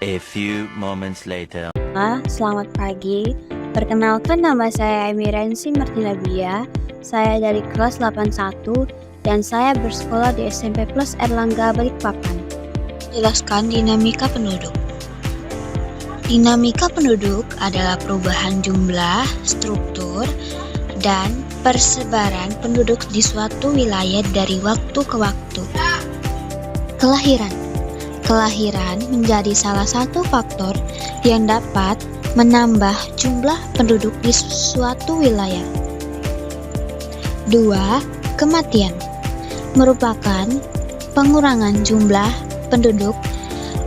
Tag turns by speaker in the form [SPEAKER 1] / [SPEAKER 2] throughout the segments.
[SPEAKER 1] A few moments later.
[SPEAKER 2] Selamat pagi. Perkenalkan, nama saya Emirensi Martina Bia. Saya dari kelas 81 dan saya bersekolah di SMP Plus Erlangga Balikpapan.
[SPEAKER 3] Jelaskan dinamika penduduk. Dinamika penduduk adalah perubahan jumlah, struktur, dan persebaran penduduk di suatu wilayah dari waktu ke waktu. Kelahiran menjadi salah satu faktor yang dapat menambah jumlah penduduk di suatu wilayah. 2. Kematian merupakan pengurangan jumlah penduduk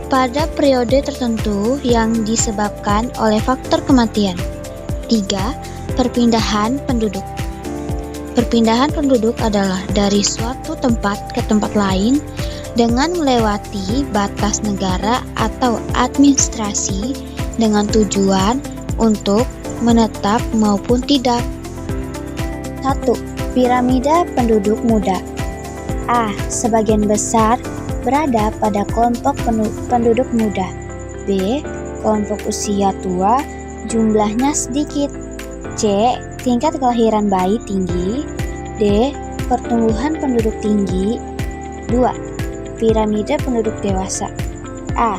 [SPEAKER 3] pada periode tertentu yang disebabkan oleh faktor kematian. 3. Perpindahan penduduk. Perpindahan penduduk adalah dari suatu tempat ke tempat lain dengan melewati batas negara atau administrasi dengan tujuan untuk menetap maupun tidak. 1. Piramida penduduk muda. A. Sebagian besar berada pada kelompok penduduk muda. B. Kelompok usia tua, jumlahnya sedikit. C. Tingkat kelahiran bayi tinggi. D. Pertumbuhan penduduk tinggi. 2. Piramida penduduk dewasa. A.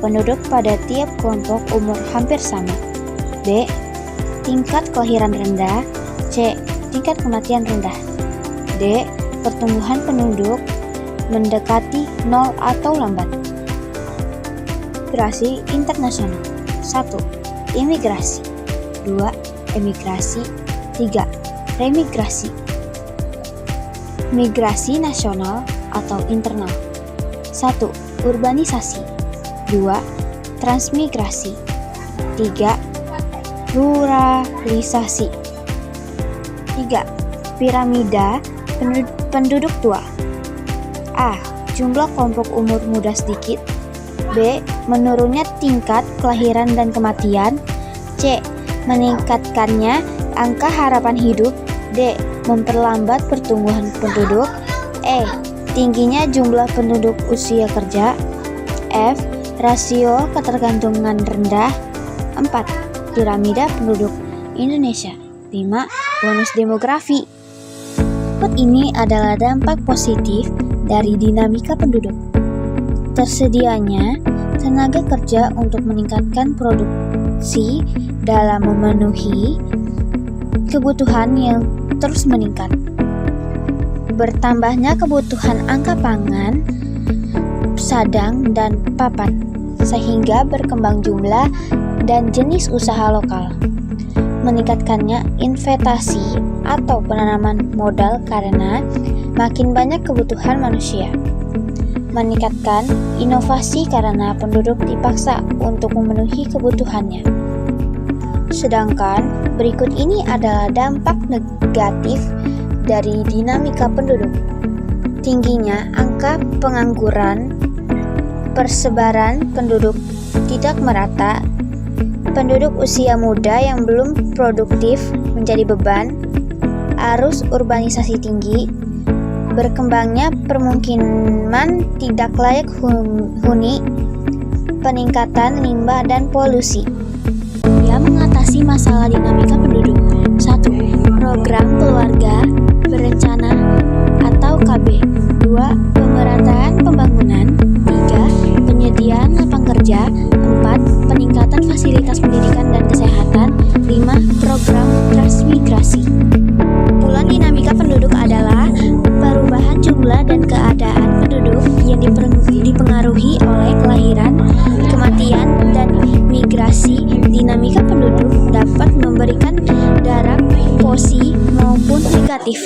[SPEAKER 3] Penduduk pada tiap kelompok umur hampir sama. B. Tingkat kelahiran rendah. C. Tingkat kematian rendah. D. Pertumbuhan penduduk mendekati 0 atau lambat. Migrasi internasional. 1. Imigrasi. 2. Emigrasi. 3. Remigrasi. Migrasi nasional atau internal. 1. Urbanisasi. 2. Transmigrasi. 3. Ruralisasi. 3. Piramida penduduk tua. A. Jumlah kelompok umur muda sedikit. B. Menurunnya tingkat kelahiran dan kematian. C. Meningkatkannya angka harapan hidup. D. Memperlambat pertumbuhan penduduk. E. Tingginya jumlah penduduk usia kerja. F. Rasio ketergantungan rendah. 4. Piramida penduduk Indonesia. 5. Bonus demografi. Berikut ini adalah dampak positif dari dinamika penduduk. Tersedianya tenaga kerja untuk meningkatkan produksi dalam memenuhi kebutuhan yang terus meningkat. Bertambahnya kebutuhan angka pangan, sadang, dan papan, sehingga berkembang jumlah dan jenis usaha lokal. Meningkatkannya investasi atau penanaman modal karena makin banyak kebutuhan manusia. Meningkatkan inovasi karena penduduk dipaksa untuk memenuhi kebutuhannya. Sedangkan berikut ini adalah dampak negatif dari dinamika penduduk. Tingginya angka pengangguran, persebaran penduduk tidak merata, penduduk usia muda yang belum produktif menjadi beban, arus urbanisasi tinggi, berkembangnya permukiman tidak layak huni, peningkatan limbah dan polusi. Dia mengatasi masalah dinamika penduduk. 1. Program keluarga berencana atau KB. 2. Pemerataan pembangunan. 3. Penyediaan lapang kerja. 4. Peningkatan fasilitas pendidikan dan kesehatan. 5. Program transmigrasi. Kumpulan dinamika penduduk adalah perubahan jumlah dan keadaan penduduk yang dipengaruhi oleh kelahiran, kematian, dan migrasi. Dinamika penduduk dapat memberikan dampak positif maupun negatif.